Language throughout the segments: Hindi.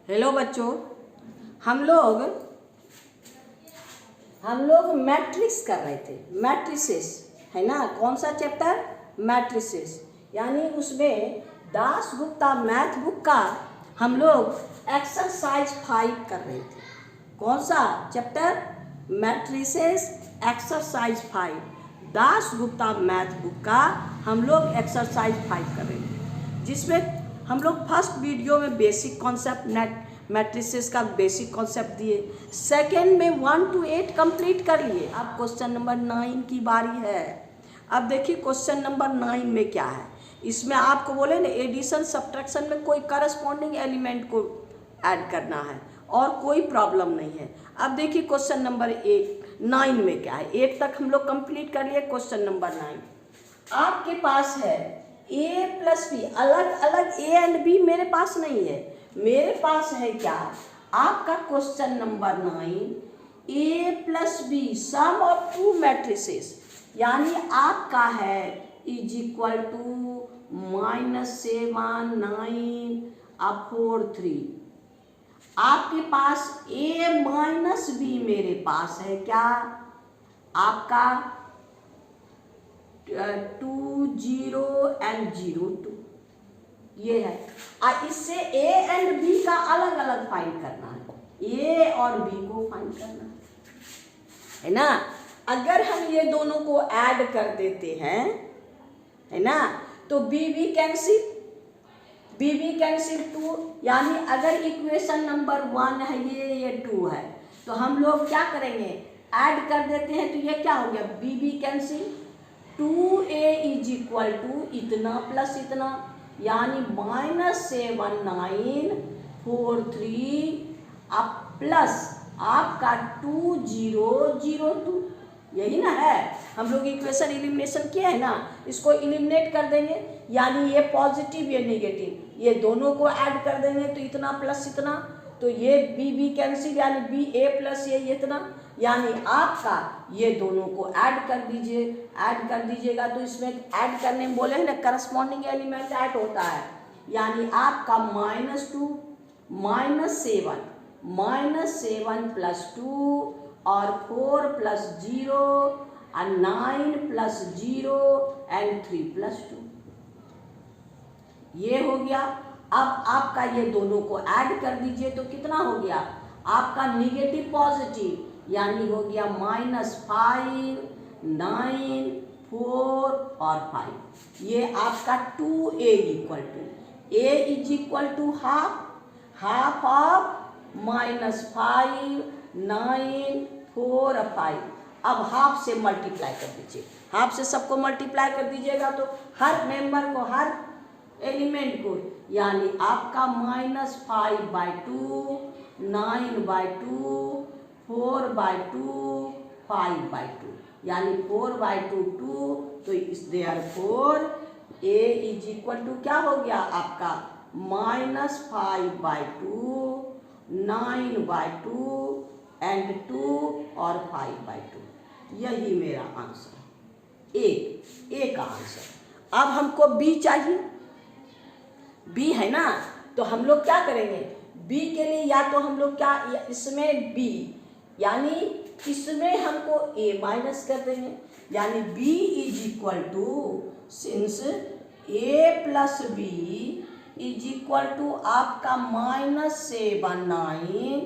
हेलो बच्चों, हम लोग मैट्रिक्स कर रहे थे। मैट्रिसेस है ना, कौन सा चैप्टर? मैट्रिसेस। यानी उसमें दास गुप्ता मैथ बुक का हम लोग एक्सरसाइज 5 कर रहे थे। कौन सा chapter? Matrices exercise 5। Das Gupta math book का हम लोग एक्सरसाइज 5 कर रहे थे, जिसमें हम लोग फर्स्ट वीडियो में बेसिक कॉन्सेप्ट मैट्रिसेस का बेसिक कॉन्सेप्ट दिए। सेकेंड में 1 to 8 कंप्लीट कर लिए। अब क्वेश्चन नंबर 9 की बारी है। अब देखिए क्वेश्चन नंबर 9 में क्या है। इसमें आपको बोले ना, एडिशन सब्ट्रैक्शन में कोई करस्पॉन्डिंग एलिमेंट को ऐड करना है और कोई प्रॉब्लम नहीं है। अब देखिए क्वेश्चन नंबर 9 में क्या है। 8 तक हम लोग कंप्लीट कर लिए। क्वेश्चन नंबर 9 आपके पास है a प्लस बी। अलग अलग a एंड b मेरे पास नहीं है। मेरे पास है क्या? आपका question number 9 a plus B sum of 2 matrices, यानी आपका है इज इक्वल टू -7 9 4 3। आपके पास a माइनस बी मेरे पास है क्या? आपका 2 0 एंड 0 2 ये है। और इससे a एंड b का अलग अलग फाइंड करना है। a और b को फाइंड करना है ना। अगर हम ये दोनों को ऐड कर देते हैं, है ना, तो b b कैंसिल 2। यानी अगर इक्वेशन नंबर 1 है, ये 2 है, तो हम लोग क्या करेंगे? ऐड कर देते हैं, तो ये क्या हो गया? b b cancel 2a is equal to इतना प्लस इतना, यानी -7 9 4 3 अब प्लस आपका 2 0 0 2। यही ना है। हम लोग इक्वेशन इलिमिनेशन किया है ना, इसको इलिमिनेट कर देंगे। यानी ये पॉजिटिव ये नेगेटिव, ये दोनों को ऐड कर देंगे तो इतना प्लस इतना, तो ये बी बी कैंसिल, यानी बी ए प्लस ये इतना, यानी आपका ये दोनों को ऐड कर दीजिए। ऐड कर दीजिएगा तो इसमें ऐड करने में बोले हैं ना, करस्पॉन्डिंग एलिमेंट ऐड होता है। यानी आपका -2 -7 प्लस 2 और 4 प्लस 0 और 9 प्लस 0 एंड 3 प्लस 2, ये हो गया। अब आपका ये दोनों को ऐड कर दीजिए तो कितना हो गया? आपका निगेटिव पॉजिटिव, यानी हो गया -5 9 4 और 5। ये आपका 2a equal to a is equal to half of -5 9 4 और 5। अब हाफ से मल्टीप्लाई कर दीजिए। हाफ से सबको मल्टीप्लाई कर दीजिएगा तो हर मेंबर को, हर एलिमेंट को, यानी आपका -5/2 9/2 4/2 5/2, यानी 4/2 2। तो इस therefore a is equal to क्या हो गया आपका? -5/2 9/2 एंड 2 और 5/2। यही मेरा आंसर ए का आंसर। अब हमको बी चाहिए। बी है ना, तो हम लोग क्या करेंगे? बी के लिए या तो हम लोग क्या, इसमें बी, यानी इसमें हमको a माइनस कर देंगे। यानी b is equal to, since a plus B is equal to आपका -7 9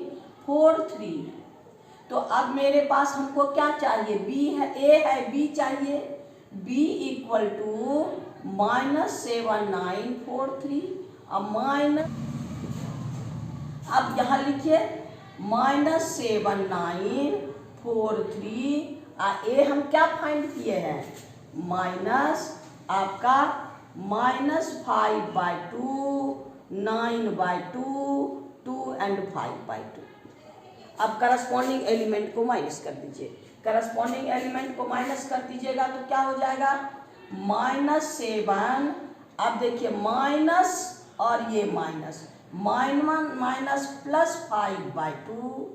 4 3। तो अब मेरे पास हमको क्या चाहिए? b है, a है, b चाहिए। b इक्वल टू -7 9 4 3 और अब यहाँ लिखिए -7 9 4 3 a हम क्या फाइंड किए हैं? माइनस आपका -5/2 9/2 2 एंड 5/2। अब करस्पॉन्डिंग एलिमेंट को माइनस कर दीजिए। करस्पॉन्डिंग एलिमेंट को माइनस कर दीजिएगा तो क्या हो जाएगा? -7, अब देखिए माइनस और ये माइनस, माइनस प्लस 5/2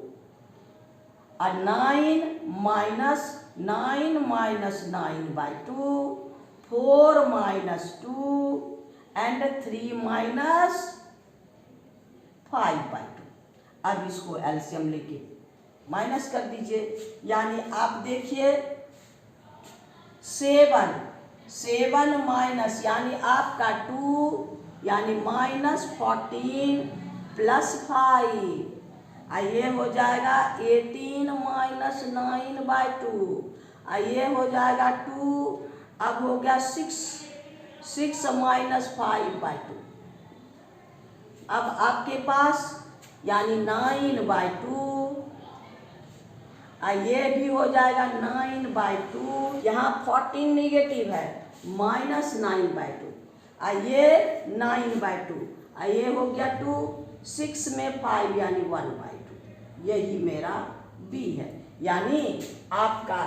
और 9 9/2 4 -2 एंड 3 -5 5/2। अब इसको एलसीएम लेके माइनस कर दीजिए, यानी आप देखिए 7 माइनस यानी आपका 2 यानी -14 प्लस 5 ये हो जाएगा 18 माइनस 9/2। ये हो जाएगा 2, अब हो गया 6 माइनस 5/2। अब आपके पास यानी 9/2, ये भी हो जाएगा 9/2। यहाँ 14 निगेटिव है, -9/2। ये 9/2, ये हो गया 2, 6 में 5 यानी 1/2। यही मेरा बी है, यानी आपका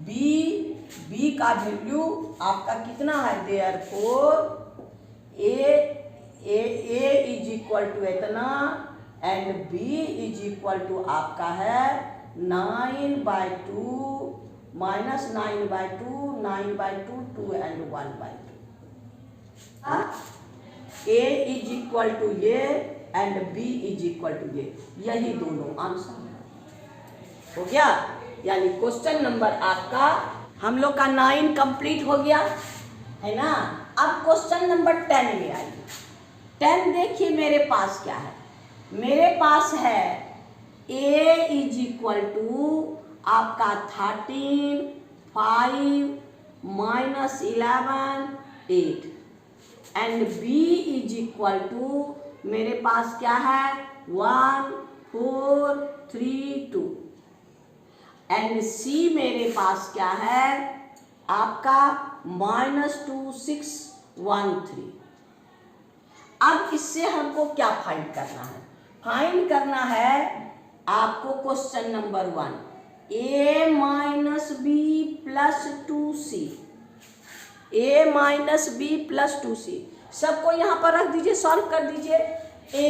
बी का वैल्यू आपका कितना है, therefore A is equal to इतना and B is equal to आपका है 9/2 minus 9/2, 9/2, 2 and 1/2। A is equal to ये and B is equal to ये, यही दोनों आंसर हो गया। यानी क्वेश्चन नंबर आपका हम लोग का 9 कंप्लीट हो गया है ना। अब क्वेश्चन नंबर 10 में आइए। 10 देखिए मेरे पास क्या है, मेरे पास है a इज इक्वल टू आपका 13, 5 minus 11, 8 and b is equal to मेरे पास क्या है 1, 4, 3, 2 एंड c मेरे पास क्या है आपका -2, 6, 1, 3। अब इससे हमको क्या फाइंड करना है, फाइंड करना है आपको question number 1, a minus B plus 2c, a minus B plus 2c सबको यहाँ पर रख दीजिए, सॉल्व कर दीजिए। a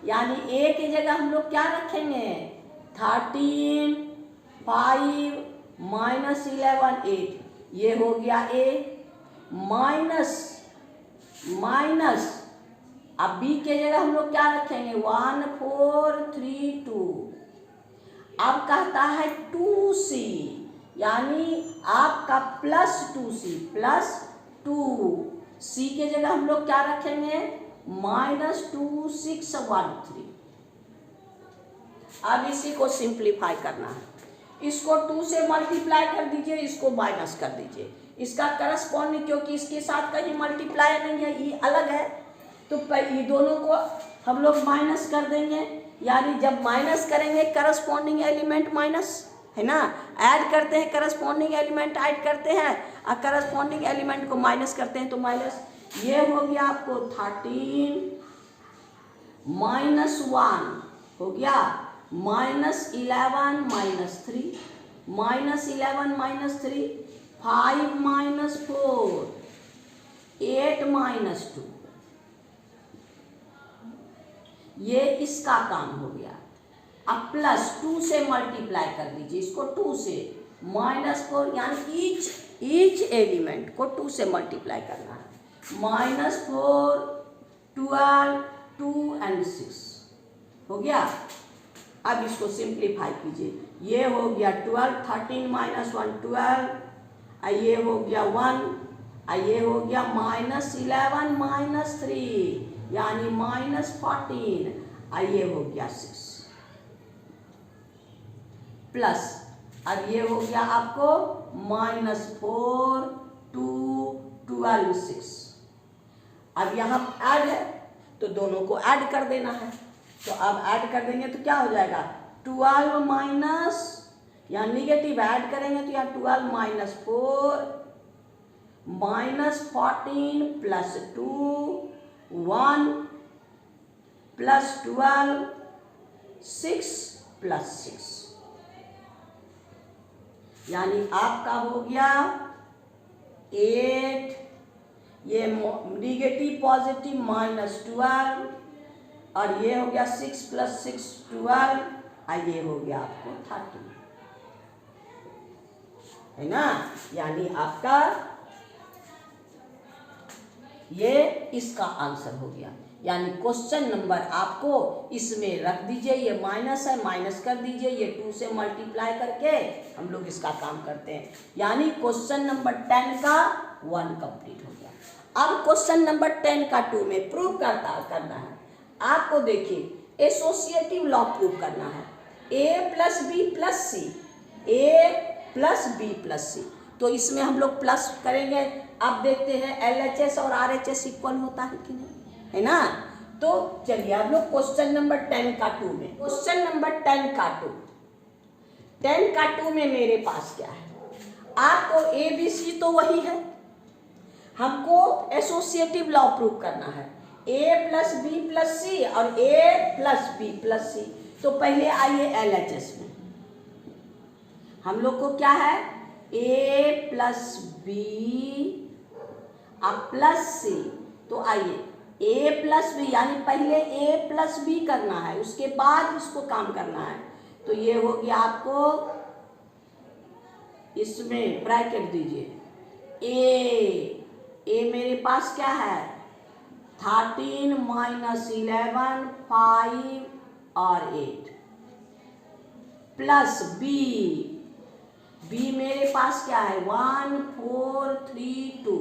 यानी a की जगह हम लोग क्या रखेंगे 13, 5 माइनस 11, 8, ये हो गया a माइनस अब b के जगह हम लोग क्या रखेंगे 1, 4, 3, 2। अब कहता है 2c यानी आपका प्लस 2c प्लस 2, c के जगह हम लोग क्या रखेंगे -2, 6, 1, 3। अब इसी को सिंप्लीफाई करना है, इसको 2 से मल्टीप्लाई कर दीजिए, इसको माइनस कर दीजिए, इसका करस्पॉन्डिंग क्योंकि इसके साथ कहीं मल्टीप्लाई नहीं है, ये अलग है तो ये दोनों को हम लोग माइनस कर देंगे। यानी जब माइनस करेंगे करस्पॉन्डिंग एलिमेंट माइनस है ना, ऐड करते हैं करस्पॉन्डिंग एलिमेंट ऐड करते हैं और करस्पॉन्डिंग एलिमेंट को माइनस करते हैं तो माइनस। ये हो गया आपको 13 -1 हो गया -11 -3 -11 -3 5 -4 8 -2। ये इसका काम हो गया। अब प्लस 2 से मल्टीप्लाई कर दीजिए, इसको 2 से -4 यानी ईच एलिमेंट को 2 से मल्टीप्लाई करना है। -4 12 2 एंड 6 हो गया। अब इसको सिंप्लीफाई कीजिए, ये हो गया 12 13 -1 12, ये हो गया 1, ये हो गया -11 -3 यानी -14, ये हो गया 6 प्लस अब ये हो गया आपको -4 2 12 6। अब यहाँ ऐड है तो दोनों को ऐड कर देना है, तो अब ऐड कर देंगे तो क्या हो जाएगा 12 माइनस यहाँ निगेटिव ऐड करेंगे तो यहाँ 12 -4 -14 प्लस 2 1 प्लस 12 6 प्लस 6 यानी आपका हो गया 8, ये निगेटिव पॉजिटिव -12 और ये हो गया 6 प्लस 6 12, ये हो गया आपको 30 है ना। यानी आपका ये इसका आंसर हो गया। यानी क्वेश्चन नंबर आपको इसमें रख दीजिए, ये माइनस है, माइनस कर दीजिए, ये 2 से मल्टीप्लाई करके हम लोग इसका काम करते हैं। यानी क्वेश्चन नंबर 10 का 1 कंप्लीट हो गया। अब क्वेश्चन नंबर 10 का 2 में प्रूव करना है आपको। देखिए एसोसिएटिव लॉ प्रूव करना है, a plus B plus C, a plus B plus C. तो इसमें हम लोग प्लस करेंगे। अब देखते हैं LHS और RHS इक्वल होता है कि नहीं, है ना। तो चलिए अब लोग क्वेश्चन नंबर 10 का 2 में, क्वेश्चन नंबर 10 का 2 में मेरे पास क्या है, आपको ABC तो वही है, हमको एसोसिएटिव लॉ प्रूव करना है, a प्लस बी प्लस सी और a plus B plus C. तो पहले आइए LHS में, हम लोग को क्या है, a प्लस बी और प्लस सी। तो आइए a प्लस बी, यानी पहले a प्लस बी करना है, उसके बाद इसको काम करना है। तो ये हो गया आपको, इसमें ब्रैकेट दीजिए, a मेरे पास क्या है 13 माइनस 11 5 और 8 प्लस बी मेरे पास क्या है 1 4 3 2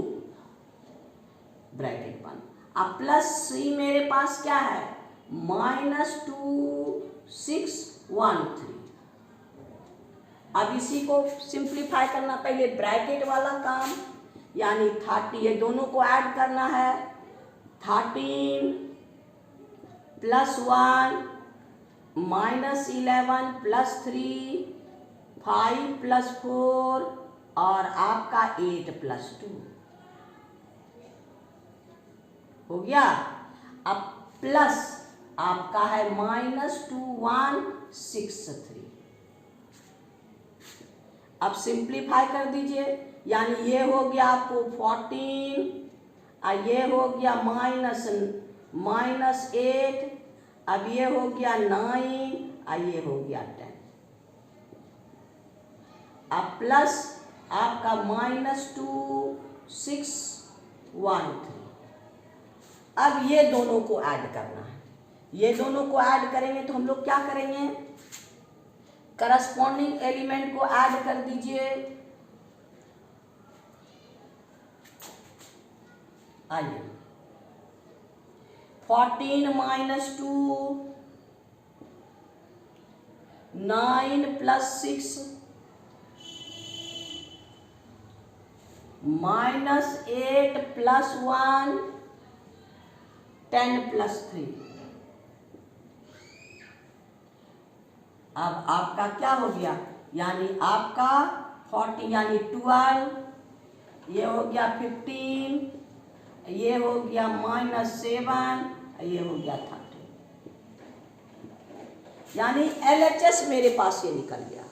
ब्रैकेट बंद। अब प्लस सी मेरे पास क्या है -2 6 1 3। अब इसी को सिंप्लीफाई करना, पहले ब्रैकेट वाला काम, यानी 30, ये दोनों को ऐड करना है, 13 प्लस 1 माइनस 11 प्लस 3 5 प्लस 4 और आपका 8 प्लस 2 हो गया। अब प्लस आपका है -2 1 6 3। अब सिंप्लीफाई कर दीजिए, यानी ये हो गया आपको 14 और ये हो गया -8, अब ये हो गया 9 और ये हो गया 10। अब प्लस आपका -2 6 1 3। अब ये दोनों को ऐड करना है, ये दोनों को ऐड करेंगे तो हम लोग क्या करेंगे, करस्पॉन्डिंग एलिमेंट को ऐड कर दीजिए। आइए 14 माइनस 2 9 प्लस 6 -8 प्लस 1 10 प्लस 3। अब आपका क्या हो गया, यानी आपका 40 यानी 12, ये हो गया 15, ये हो गया -7, ये हो गया 30। यानी LHS मेरे पास ये निकल गया,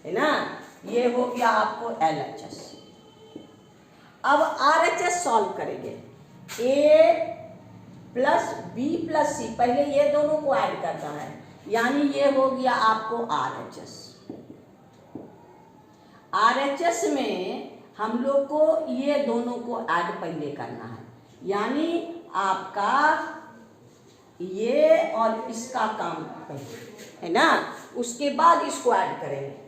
है ना। ये हो गया आपको LHS। अब RHS सॉल्व करेंगे, a प्लस बी प्लस सी, पहले ये दोनों को ऐड करना है, यानी ये हो गया आपको RHS। RHS में हम लोग को ये दोनों को ऐड पहले करना है, यानी आपका ये और इसका काम पहले, है ना, उसके बाद इसको ऐड करेंगे।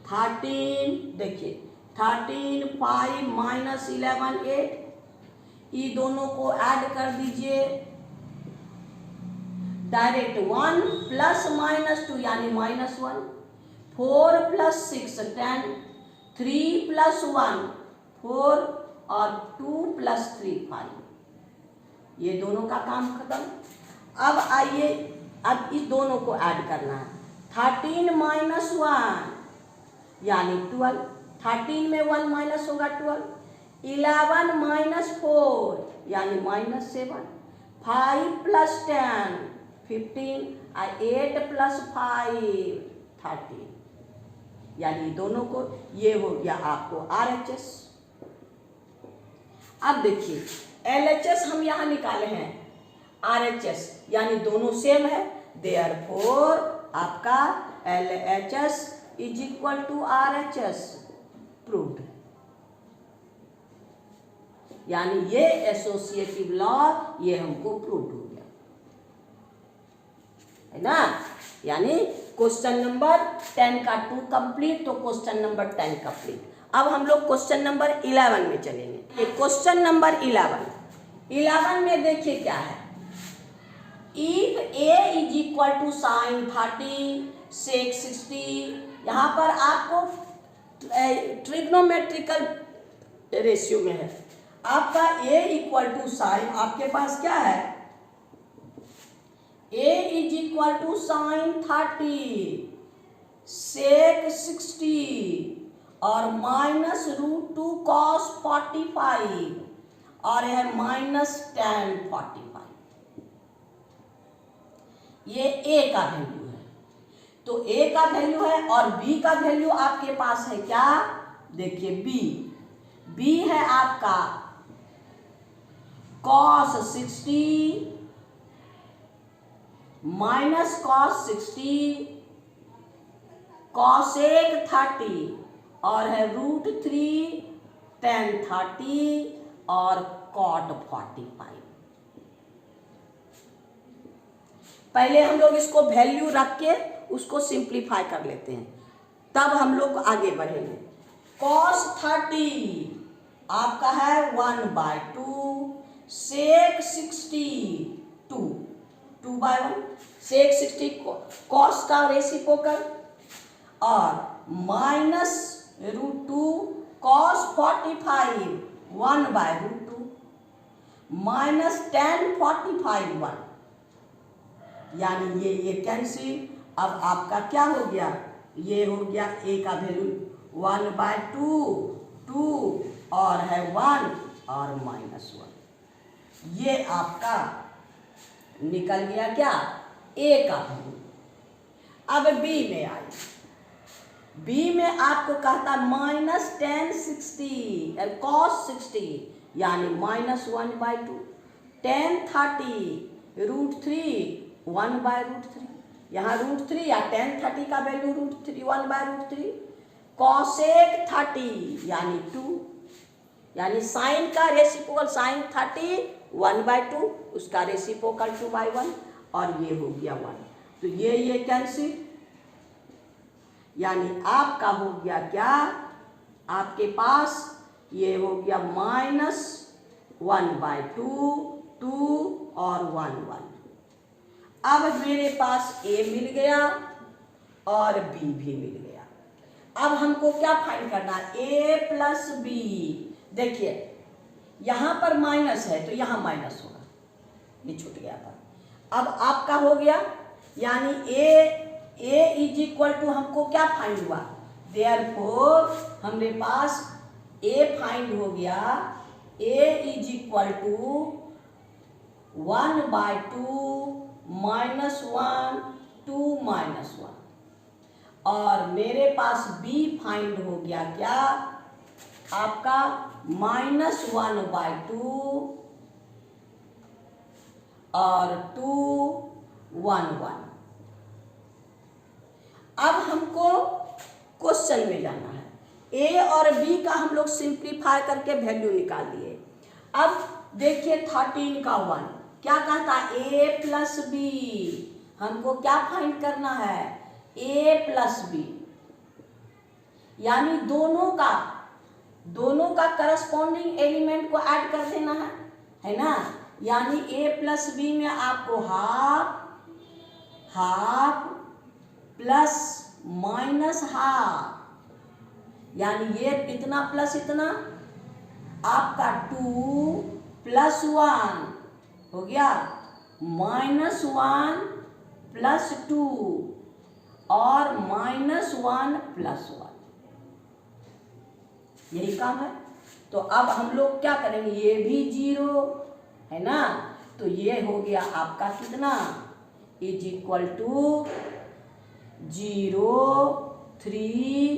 13 देखिए 13 5 माइनस 11 8, ये दोनों को ऐड कर दीजिए डायरेक्ट। 1 प्लस -2 यानी -1, 4 प्लस 6 10, 3 प्लस 1 4 और 2 प्लस 3 5। ये दोनों का काम खत्म। अब आइए, अब इस दोनों को ऐड करना है। 13 माइनस 1 यानी 12, 13 में 1 माइनस होगा 12, 11 माइनस 4 यानी -7, 5 प्लस 10 15 और 8 प्लस 5 13, यानी दोनों को, ये हो गया आपको RHS। अब देखिए LHS हम यहाँ निकाले हैं, RHS यानी दोनों सेम है, देयरफॉर आपका LHS is equal to RHS proved. यानी ये एसोसिएटिव लॉ ये हमको प्रूव हो गया, है ना। यानी क्वेश्चन नंबर 10 का 2 कंप्लीट, तो क्वेश्चन नंबर 10 कंप्लीट। अब हम लोग क्वेश्चन नंबर 11 में चलेंगे। ये क्वेश्चन नंबर 11 में देखिए क्या है। If a is equal to sine 30 sec 60, यहाँ पर आपको ट्रिग्नोमेट्रिकल रेशियो में है। आपका a इक्वल टू साइन, आपके पास क्या है, a is equal to sine 30 sec 60 और माइनस √2 cos 45 और है माइनस tan 45। ये a का वैल्यू है, तो a का वैल्यू है और b का वैल्यू आपके पास है क्या, देखिए b है आपका cos 60 माइनस cos 60 cosec 30 और है √3 tan 30 और cot 45। पहले हम लोग इसको वैल्यू रख के उसको सिंप्लीफाई कर लेते हैं, तब हम लोग आगे बढ़ेंगे। cos 30 आपका है 1/2 sec 60 2/1 sec 60 cos का रेसिप्रोकल और माइनस √2 cos 45 1/√2 माइनस tan 45 1, यानी ये कैंसिल। अब आपका क्या हो गया, ये हो गया a का वैल्यू 1/2 2 और है 1 और -1, ये आपका निकल गया क्या, a का वैल्यू। अब b में आए, b में आपको कहता माइनस tan 60 cos 60 यानी -1/2 tan 30 √3 1/√3, यहाँ √3 या tan 30 का वैल्यू √3 1/√3 cosec 30 यानी 2, यानी साइन का रेसिप्रोकल साइन 30 1/2 उसका रेसिप्रोकल 2/1 और ये हो गया 1, तो ये कैंसिल, यानी आपका हो गया क्या, आपके पास ये हो गया -1/2 2 और 1 1। अब मेरे पास a मिल गया और b भी मिल गया। अब हमको क्या फाइंड करना है, a प्लस b। देखिए यहाँ पर माइनस है तो यहाँ माइनस होगा, ये छूट गया था। अब आपका हो गया, यानी a इज इक्वल टू हमको क्या फाइंड हुआ, देयरफॉर हमारे पास a फाइंड हो गया, a इज इक्वल टू 1/2 -1 2 -1 और मेरे पास b फाइंड हो गया क्या, आपका -1/2 और 2 1 1। अब हमको क्वेश्चन में जाना है, a और b का हम लोग सिंप्लीफाई करके वैल्यू निकाल दिए। अब देखिए 13 का 1 क्या कहता है, a प्लस b, हमको क्या फाइंड करना है, a प्लस b, यानी दोनों का करस्पॉन्डिंग एलिमेंट को ऐड कर देना है ना। यानी a प्लस b में आपको हाफ प्लस माइनस हाफ, यानी ये इतना प्लस इतना, आपका 2 + 1 हो गया -1 + 2 और -1 + 1, यही काम है। तो अब हम लोग क्या करेंगे, ये भी 0 है ना, तो ये हो गया आपका कितना, इज इक्वल टू 0 3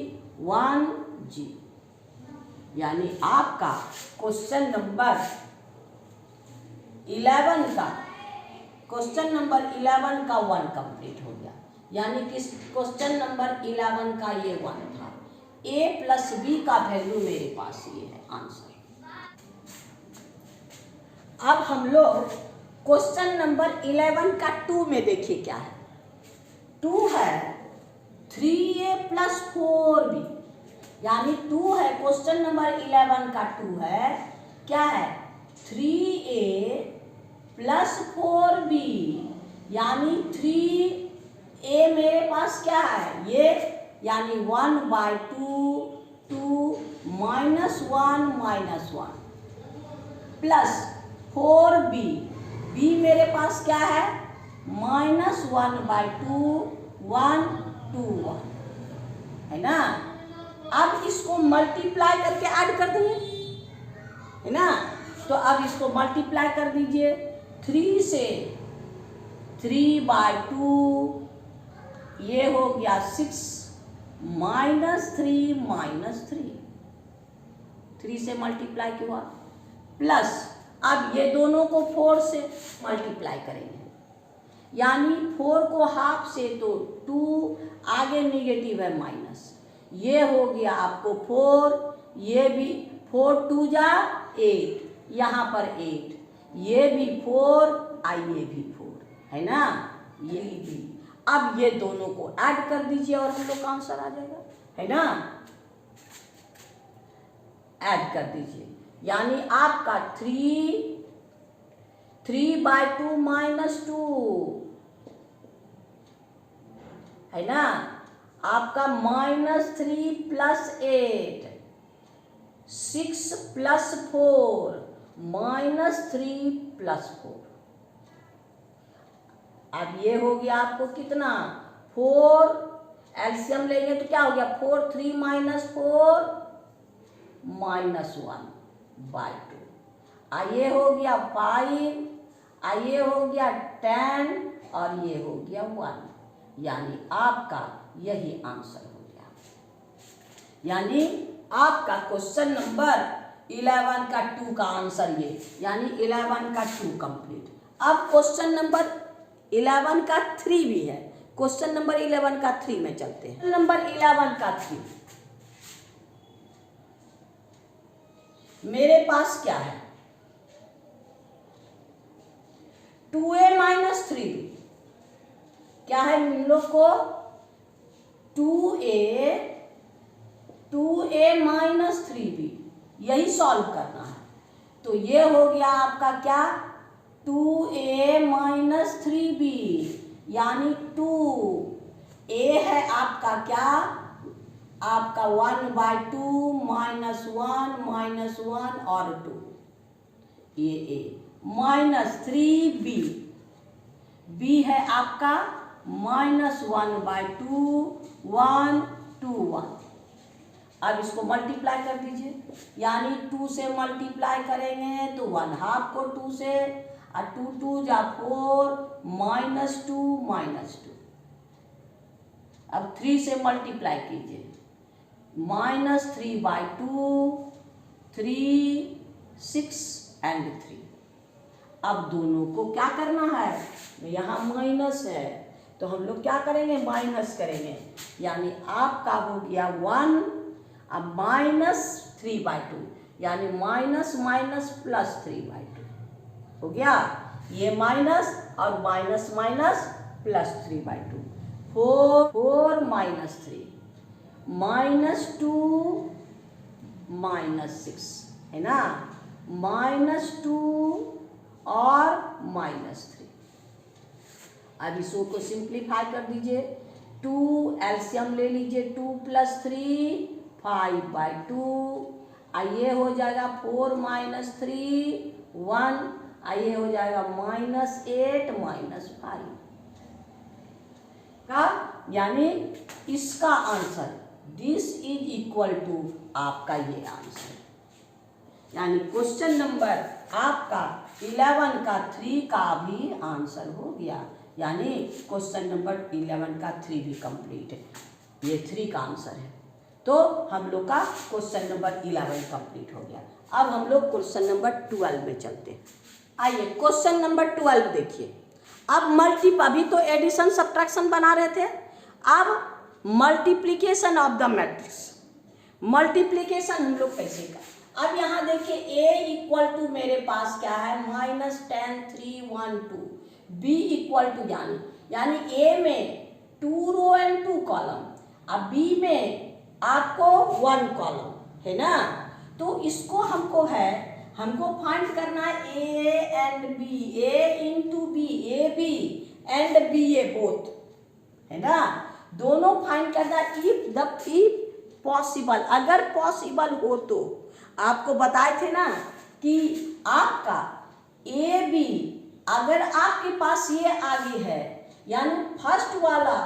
1 0, यानी आपका क्वेश्चन नंबर 11 का 1 कंप्लीट हो गया। यानी कि क्वेश्चन नंबर 11 का ये 1 था। a प्लस b का वैल्यू मेरे पास ये है आंसर। अब हम लोग क्वेश्चन नंबर 11 का 2 में देखिए क्या है। 2 है 3a + 4b, यानी 2 है क्वेश्चन नंबर 11 का 2 है क्या है 3a + 4b, यानी 3a मेरे पास क्या है ये, यानी 1/2 2 -1 -1 प्लस 4b, b मेरे पास क्या है -1/2 1 2 1, है ना। अब इसको मल्टीप्लाई करके ऐड कर देंगे, है ना। तो अब इसको मल्टीप्लाई कर दीजिए, 3 से 3/2, ये हो गया 6 -3 -3, 3 से मल्टीप्लाई हुआ, प्लस अब ये दोनों को 4 से मल्टीप्लाई करेंगे, यानी 4 को हाफ से तो 2, आगे निगेटिव है माइनस, ये हो गया आपको 4, ये भी 4 2 जा 8, यहाँ पर 8, ये भी 4 ये भी 4, है ना, ये भी। अब ये दोनों को ऐड कर दीजिए और हम लोग का आंसर आ जाएगा, है ना। ऐड कर दीजिए, यानी आपका 3/2 -2, है ना, आपका -3 + 8, 6 + 4 -3 + 4। अब ये हो गया आपको कितना 4, एलसीएम लेंगे तो क्या हो गया 4 3 -4 -1/2, ये हो गया 5, ये हो गया 10 और ये हो गया 1, यानी आपका यही आंसर हो गया। यानी आपका क्वेश्चन नंबर 11 का 2 का आंसर ये, यानी 11 का 2 कंप्लीट। अब क्वेश्चन नंबर 11 का 3 भी है, क्वेश्चन नंबर 11 का 3 में चलते हैं। नंबर 11 का 3 मेरे पास क्या है 2a - 3b, क्या है हम लोग को 2a - 3b, यही सॉल्व करना है। तो ये हो गया आपका क्या 2a - 3b, यानी 2a है आपका क्या आपका 1/2 -1 -1 और 2, ये -3b, b है आपका -1/2 1 2 1। अब इसको मल्टीप्लाई कर दीजिए, यानी 2 से मल्टीप्लाई करेंगे तो 1/2 को 2 से, और 2 2 जा 4 -2 -2। अब 3 से मल्टीप्लाई कीजिए, -3/2 3 6 और 3। अब दोनों को क्या करना है, यहाँ माइनस है तो हम लोग क्या करेंगे माइनस करेंगे, यानी आपका हो गया 1, अब -3/2, यानी माइनस +3/2 हो गया, ये माइनस और माइनस +3/2, 4 -3 -2 -6, है ना, -2 और -3। अब इसको को सिंप्लीफाई कर दीजिए, 2 एलसीएम ले लीजिए, 2 + 3 5/2, ये हो जाएगा 4 -3 1, ये हो जाएगा -8 -5 का, यानी इसका answer this is equal to आपका ये आंसर, यानी क्वेश्चन नंबर आपका 11 का 3 का भी आंसर हो गया, यानी क्वेश्चन नंबर 11 का 3 भी कंप्लीट है, ये 3 का आंसर है। तो हम लोग का क्वेश्चन नंबर 11 कंप्लीट हो गया। अब हम लोग क्वेश्चन नंबर 12 में चलते हैं। आइए क्वेश्चन नंबर 12 देखिए। अब अभी तो एडिशन सब्ट्रैक्शन बना रहे थे, अब multiplication of the matrix. Multiplication हम लोग कैसे करें, अब यहाँ देखिए a इक्वल टू मेरे पास क्या है -10 3 1 2, b इक्वल टू यानी a में 2 रो एंड 2 कॉलम, अब b में आपको 1 कॉलम है ना। तो इसको हमको फाइंड करना है a and b, a into b, A B and B A both है ना, दोनों फाइंड करना। इफ पॉसिबल, अगर पॉसिबल हो तो आपको बताए थे ना कि आपका ए बी अगर आपके पास ये आगे है, यानी फर्स्ट वाला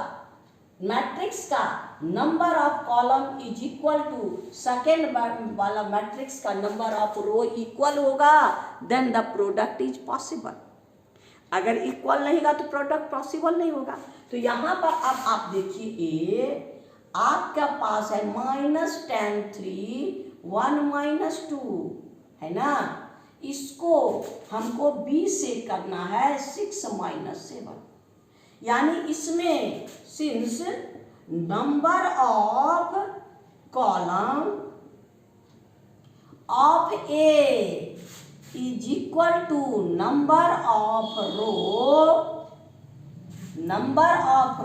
मैट्रिक्स का number of column is equal to second वाला मैट्रिक्स का नंबर ऑफ रो इक्वल होगा, then the product is possible. अगर इक्वल नहीं होगा तो प्रोडक्ट पॉसिबल नहीं होगा। तो यहाँ पर अब आप देखिए ए आपका पास है -10 3 1 -2 है ना, इसको हमको b से करना है 6 -7, यानी इसमें since number of column of A is equal to number of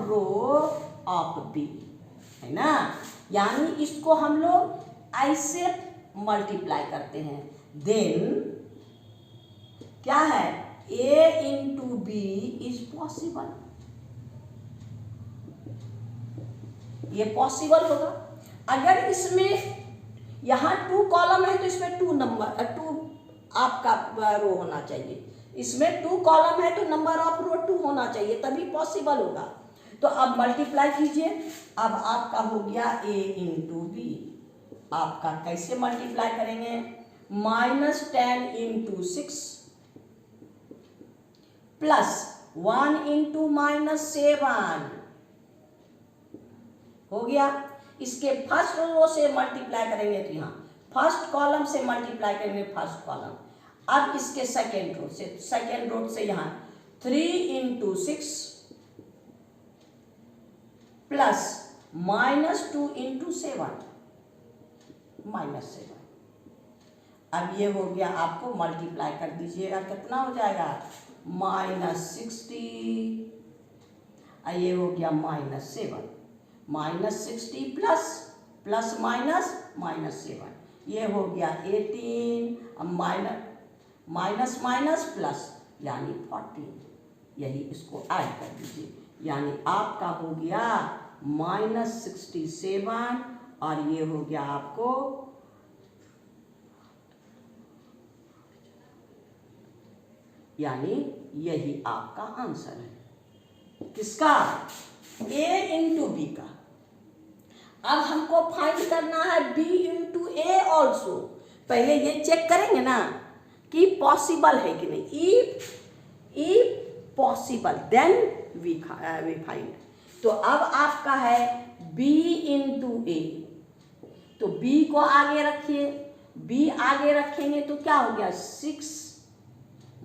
row of B है ना, यानी इसको हम लोग ऐसे मल्टीप्लाई करते हैं। देन क्या है a into B is possible, ये पॉसिबल होगा। अगर इसमें यहाँ 2 कॉलम है तो इसमें 2 आपका रो होना चाहिए, इसमें 2 कॉलम है तो नंबर ऑफ रो 2 होना चाहिए, तभी पॉसिबल होगा। तो अब मल्टीप्लाई कीजिए, अब आपका हो गया a इंटू बी, आपका कैसे मल्टीप्लाई करेंगे -10 इंटू 6 प्लस 1 इंटू -7 हो गया। इसके फर्स्ट रो से मल्टीप्लाई करेंगे तो यहाँ फर्स्ट कॉलम से मल्टीप्लाई करेंगे फर्स्ट कॉलम। अब इसके सेकेंड रो से यहाँ 3 इंटू 6 प्लस -2 इंटू 7 -7। अब ये हो गया, आपको मल्टीप्लाई कर दीजिएगा, कितना हो जाएगा -60, ये हो गया -7 -60 प्लस -7, ये हो गया 18, अब माइनस प्लस यानी 14, यही इसको ऐड कर दीजिए, यानी आपका हो गया -67 और ये हो गया आपको यानी यही आपका आंसर है किसका a इंटू बी का। अब हमको फाइंड करना है b इंटू ए ऑल्सो। पहले ये चेक करेंगे ना कि पॉसिबल है कि नहीं। If possible then we find. तो अब आपका है b इंटू ए, तो b को आगे रखिए, b आगे रखेंगे तो क्या हो गया 6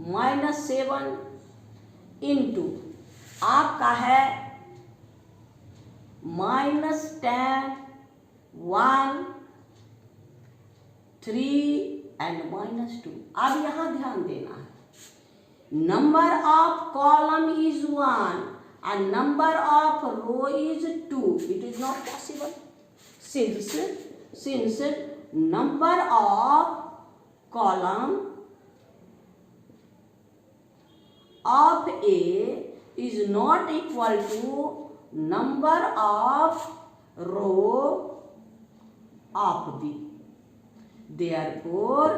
-7 इंटू आपका है -10 1 3 एंड -2। अब यहां ध्यान देना है, number of column is 1 and number of row is 2. It is not possible since number of column of A is not equal to number of row of B. Therefore,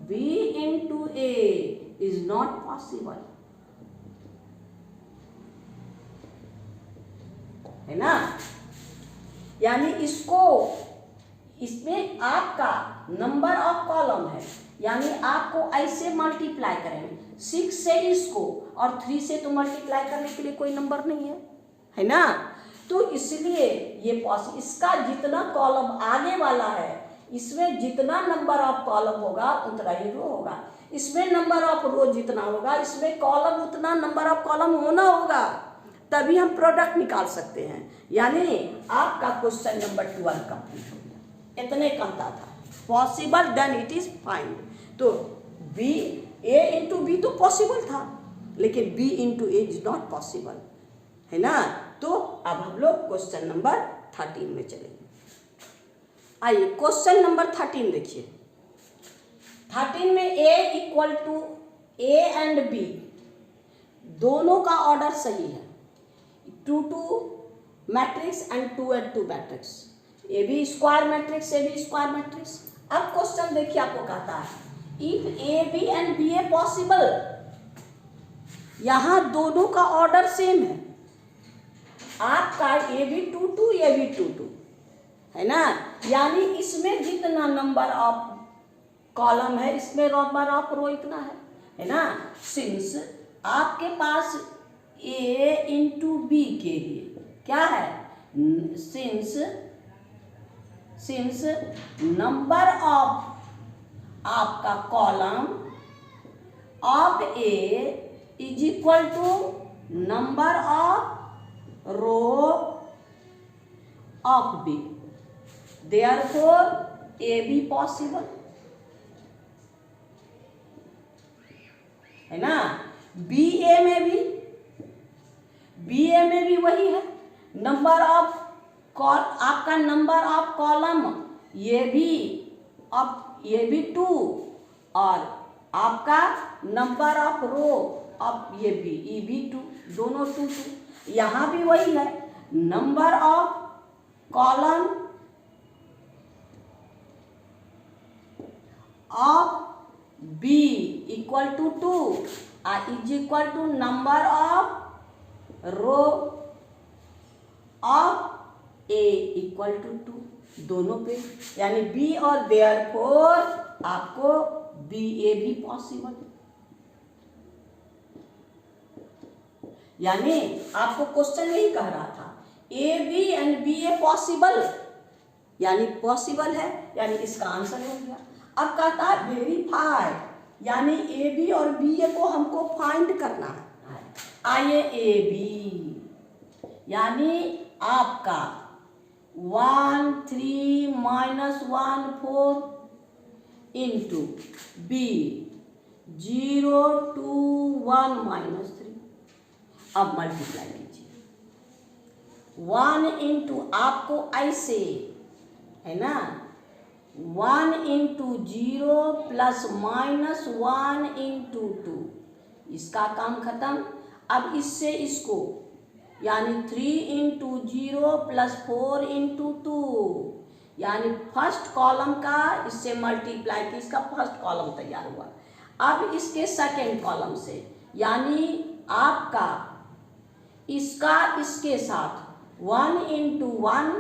B into A is not possible. है ना, यानी इसमें आपका नंबर ऑफ कॉलम है, यानी आपको ऐसे मल्टीप्लाई करेंगे 6 से इसको और 3 से तो मल्टीप्लाई करने के लिए कोई नंबर नहीं है ना। तो इसलिए ये इसका जितना कॉलम आगे वाला है, इसमें जितना नंबर ऑफ कॉलम होगा उतना ही रो होगा, इसमें नंबर ऑफ रो जितना होगा इसमें कॉलम उतना नंबर ऑफ कॉलम होना होगा, तभी हम प्रोडक्ट निकाल सकते हैं। यानी आपका क्वेश्चन नंबर 12 कंप्लीट हो गया। इतने कम था। Possible then it is find. तो बी ए इंटू बी तो पॉसिबल था, लेकिन B into A is not possible, है ना। तो अब हम लोग क्वेश्चन नंबर 13 में चलेंगे। आइए क्वेश्चन नंबर 13 देखिए। 13 में A equal to A and B दोनों का ऑर्डर सही है, 2 matrix and 2 matrix, A B square matrix, A B square matrix. अब क्वेश्चन देखिए, आपको कहता है if A B and B A possible, यहां दोनों का ऑर्डर सेम है, आपका ए बी 2 ए बी 2 है ना, यानी इसमें जितना नंबर ऑफ कॉलम है इसमें नंबर ऑफ रो इतना है ना। सिंस आपके पास ए इंटू बी के लिए क्या है, सिंस नंबर ऑफ आपका column of A is equal to number of row of B, therefore A B possible, है ना। बी ए में भी वही है, नंबर ऑफ आपका नंबर ऑफ कॉलम ये भी 2 और आपका नंबर ऑफ रो ऑफ ये भी 2, दोनों 2। यहाँ भी वही है, number of column of B equal to 2 is equal to number of row of A equal to 2, दोनों पे, यानी बी और देयरफॉर आपको बी ए भी पॉसिबल, यानी आपको क्वेश्चन यही कह रहा था A B and B A possible, यानी पॉसिबल है, यानी इसका आंसर हो गया। अब कहता है वेरीफाई, यानी ए बी और बी ए को हमको फाइंड करना है। आइए ए बी यानी आपका 1 3 -1 4 इंटू बी 0 2 1 -3। अब मल्टीप्लाई कीजिए, 1 इंटू आपको ऐसे है ना, 1 इंटू 0 प्लस -1 इंटू 2, इसका काम खत्म। अब इससे इसको यानी 3 इंटू 0 प्लस 4 इंटू 2, यानी फर्स्ट कॉलम का इससे मल्टीप्लाई की, इसका फर्स्ट कॉलम तैयार हुआ। अब इसके सेकेंड कॉलम से, यानी आपका इसका इसके साथ 1 into 1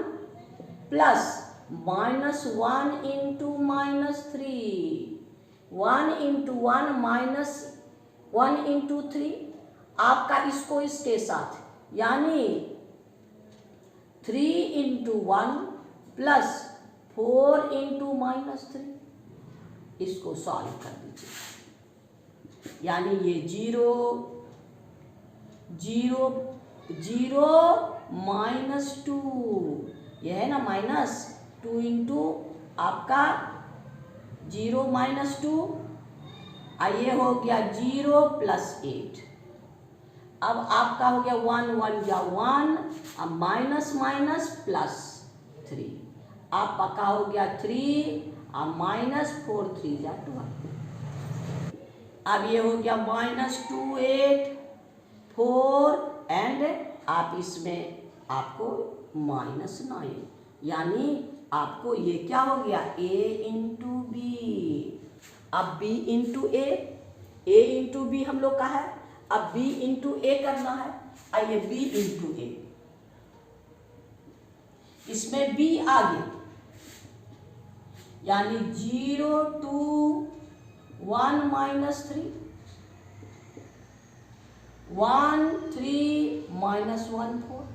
plus -1 into -3, 1 into 1 -1 into 3, आपका इसको इसके साथ, यानी 3 इंटू 1 प्लस 4 इंटू -3, इसको सॉल्व कर दीजिए, यानी ये 0 0 0 -2, ये है ना -2 इंटू आपका 0 -2, ये हो गया 0 प्लस 8। अब आपका हो गया 1 1 जा 1, अब माइनस माइनस प्लस 3, आपका हो गया 3, अब -4 3 जा 12। अब ये हो गया -2 8 4 एंड आप इसमें आपको -9, यानी आपको ये क्या हो गया a इंटू बी। अब b into a into B हम लोग का है, अब b इंटू ए करना है। आइए b इंटू ए, इसमें b आगे, यानी 0 2 1 -3 1 3 -1 4,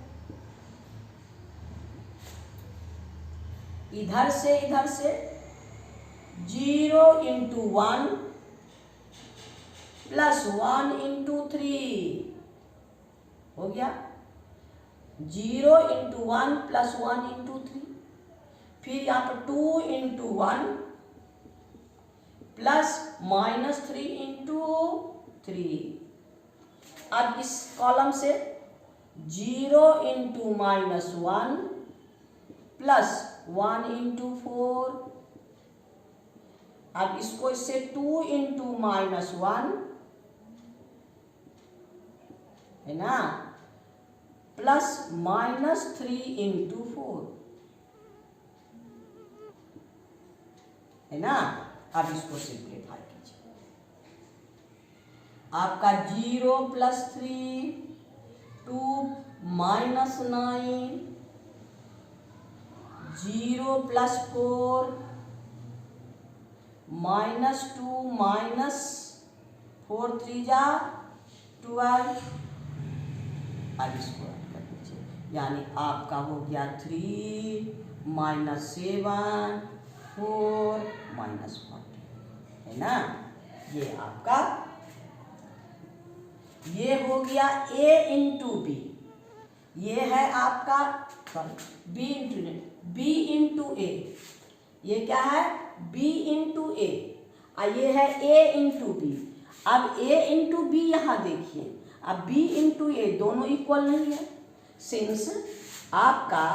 इधर से 0 इंटू 1 प्लस 1 इंटू 3 हो गया, 0 इंटू 1 प्लस 1 इंटू 3, फिर यहाँ पर 2 इंटू 1 प्लस -3 इंटू 3। अब इस कॉलम से 0 इंटू -1 प्लस 1 इंटू 4। अब इसको इससे 2 इंटू -1 है ना, प्लस -3 इंटू 4 है ना। अब इसको सिंप्लीफाई कीजिए। आपका 0 प्लस 3, 2 -9, 0 प्लस 4, -2 -4 3 जा 12। अब इसको ऐड कर दीजिए, यानी आपका हो गया 3 -7 4 -40 है ना। ये आपका ये हो गया a इंटू बी। ये है आपका b इंटू ए। ये क्या है b इंटू ए, और ये है a इंटू बी। अब a इंटू बी यहाँ देखिए, अब b इंटू ए दोनों इक्वल नहीं है, सिंस आपका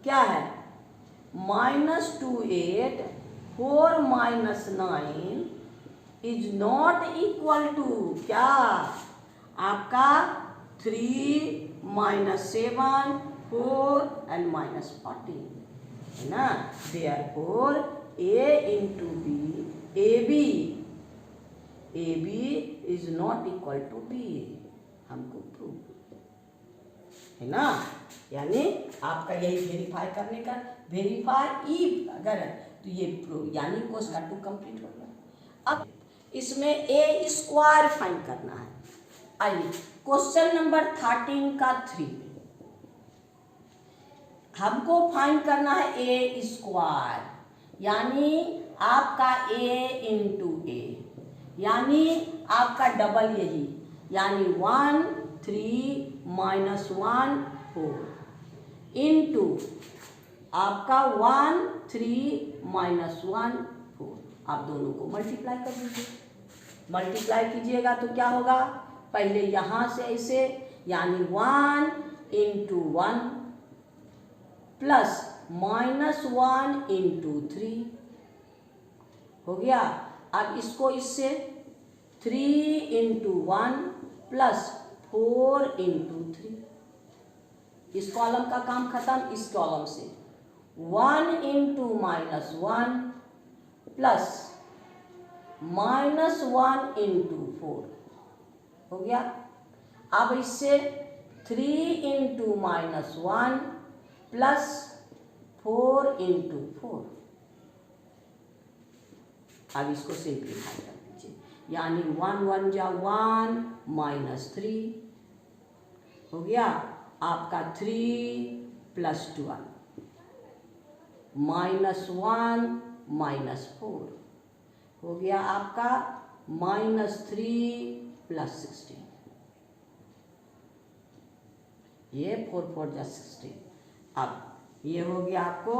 क्या है -28 4 -9 इज नॉट इक्वल टू क्या आपका 3 -7 4 एंड -40 है ना। Therefore a into B A B is not equal to B, हमको प्रूव है ना। यानी आपका यही वेरीफाई करने का, वेरीफाई इफ अगर है तो ये प्रूव, यानी कोर्स का 2 कंप्लीट हो गया। अब इसमें ए स्क्वायर फाइंड करना है। आइए क्वेश्चन नंबर 13 का 3 हमको फाइंड करना है ए स्क्वायर, यानी आपका a इंटू ए, यानी आपका डबल यही, यानी 1 3 -1 4 इंटू आपका 1 3 -1 4। आप दोनों को मल्टीप्लाई कर दीजिए। मल्टीप्लाई कीजिएगा तो क्या होगा, पहले यहाँ से ऐसे, यानी 1 इंटू 1 प्लस -1 इंटू 3 हो गया। अब इसको इससे 3 इंटू 1 प्लस 4 इंटू 3, इस कॉलम का काम खत्म। इस कॉलम से 1 इंटू -1 प्लस -1 इंटू 4 हो गया। अब इससे 3 इंटू -1 प्लस 4 इंटू 4। अब इसको सिंप्लीफाई कर दीजिए, यानी 1 1 जा 1 -3 हो गया। आपका 3 प्लस 12 -1 -4 हो गया आपका -3 प्लस 16। ये 4 4 जा 16। अब ये हो गया आपको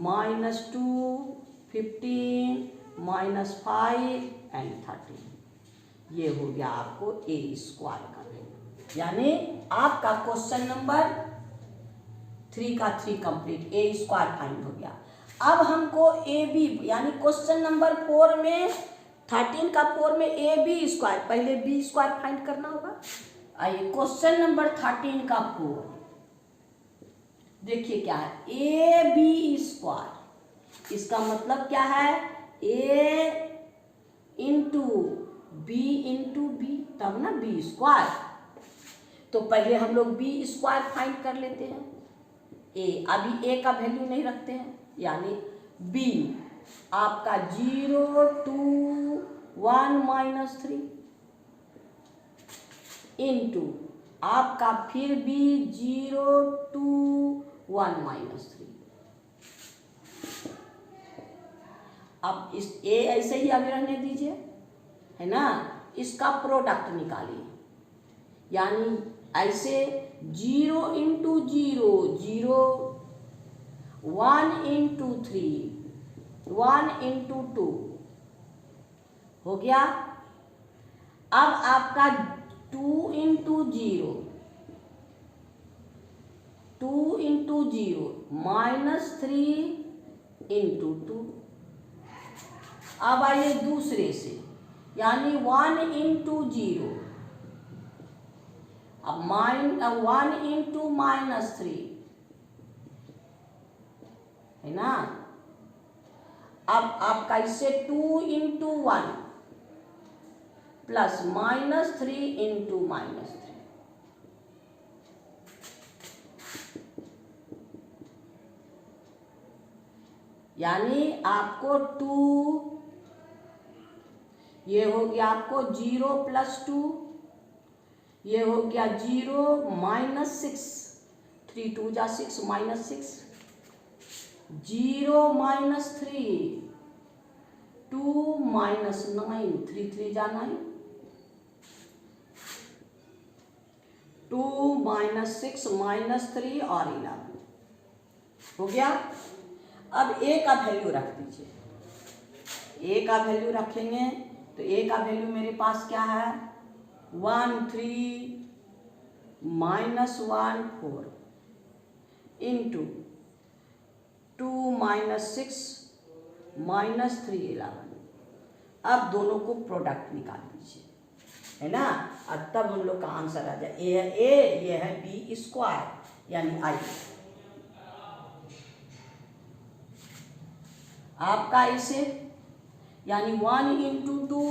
-2 15 -5 एंड 13। ये हो गया आपको ए स्क्वायर का वैल्यू, यानी आपका क्वेश्चन नंबर 3 का 3 कंप्लीट, ए स्क्वायर फाइंड हो गया। अब हमको ए बी, यानी क्वेश्चन नंबर 4 में 13 का 4 में ए बी स्क्वायर, पहले बी स्क्वायर फाइंड करना होगा। आइए क्वेश्चन नंबर 13 का 4 देखिए क्या है, ए बी स्क्वायर। इसका मतलब क्या है, ए इंटू बी तब ना बी स्क्वायर। तो पहले हम लोग बी स्क्वायर फाइंड कर लेते हैं। ए, अभी ए का वैल्यू नहीं रखते हैं, यानी बी आपका 0 2 1 -3 इंटू आपका फिर भी 0 2 1 -3। अब इस ए ऐसे ही आगे रहने दीजिए, है ना। इसका प्रोडक्ट निकालिए, यानी ऐसे 0 इंटू 0 0, 1 इंटू 3 1 इंटू 2 हो गया। अब आपका 2 इंटू 0, 2 इंटू 0 -3 इंटू 2। अब आइए दूसरे से, यानी 1 इंटू 0, अब 1 इंटू -3 है ना। अब आपका इससे 2 इंटू 1 प्लस -3 इंटू -3, यानी आपको 2, ये हो गया आपको 0 + 2, ये हो गया 0 -6, 3 2 जा 6 -6, 0 -3, 2 -9, 3 3 जा 9, 2 -6 -3 और 11 हो गया। अब a का वैल्यू रख दीजिए, a का वैल्यू रखेंगे तो a का वैल्यू मेरे पास क्या है, 1 3 -1 4 इंटू 2 -6 -3 11। अब दोनों को प्रोडक्ट निकाल दीजिए, है ना। और तब हम लोग का आंसर आ जाए, ए है a, ये है b² यानी i। आपका इसे यानी 1 इंटू 2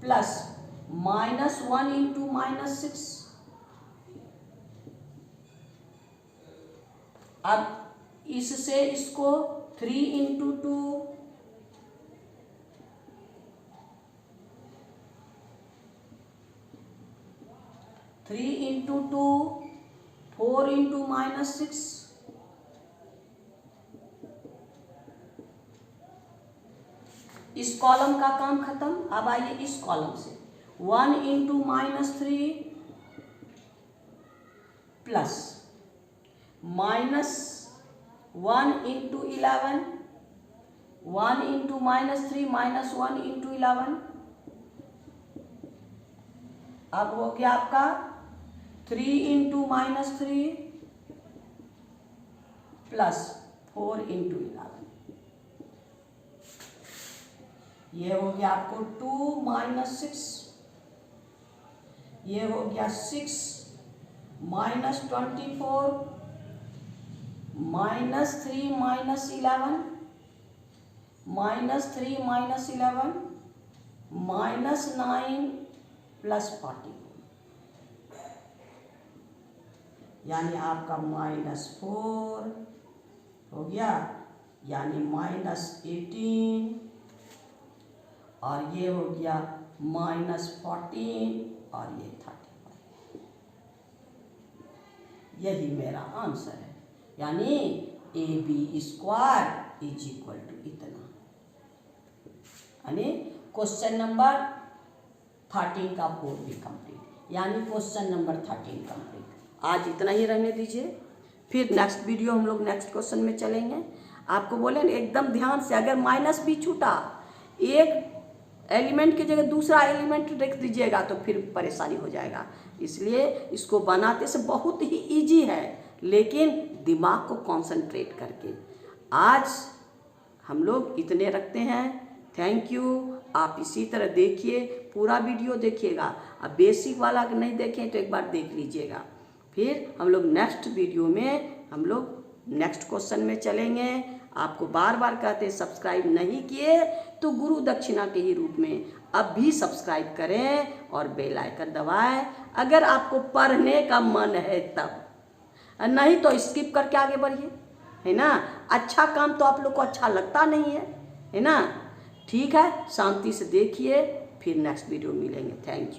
प्लस -1 इंटू -6। अब इससे इसको 3 इंटू 2, 3 इंटू 2, 4 इंटू -6, इस कॉलम का काम खत्म। अब आइए इस कॉलम से 1 into -3 plus -1 into 11, 1 into -3 -1 into 11। अब हो गया आपका 3 इंटू -3 प्लस 4 इंटू 11। ये हो गया आपको 2 -6, ये हो गया 6 -24 -3 -11 -3 -11 -9 प्लस 44, यानी आपका -4 हो गया, यानी -18 और ये हो गया -14 और ये 35। यही मेरा आंसर है, यानी AB² = इतना। यानी क्वेश्चन नंबर 13 का 4 भी कंप्लीट, यानी क्वेश्चन नंबर 13 कंप्लीट। आज इतना ही रहने दीजिए, फिर नेक्स्ट वीडियो हम लोग नेक्स्ट क्वेश्चन में चलेंगे। आपको बोले एकदम ध्यान से, अगर माइनस भी छूटा, एक एलिमेंट की जगह दूसरा एलिमेंट रख दीजिएगा तो फिर परेशानी हो जाएगा। इसलिए इसको बनाते से बहुत ही इजी है, लेकिन दिमाग को कंसंट्रेट करके। आज हम लोग इतने रखते हैं। Thank you. आप इसी तरह देखिए, पूरा वीडियो देखिएगा। अब बेसिक वाला अगर नहीं देखें तो एक बार देख लीजिएगा। फिर हम लोग नेक्स्ट वीडियो में हम लोग नेक्स्ट क्वेश्चन में चलेंगे। आपको बार बार कहते सब्सक्राइब नहीं किए तो गुरु दक्षिणा के ही रूप में अब भी सब्सक्राइब करें और बेल आइकन दबाएं, अगर आपको पढ़ने का मन है तब। नहीं तो स्किप करके आगे बढ़िए, है ना। अच्छा काम तो आप लोग को अच्छा लगता नहीं है ना। ठीक है, शांति से देखिए, फिर नेक्स्ट वीडियो मिलेंगे। Thank you.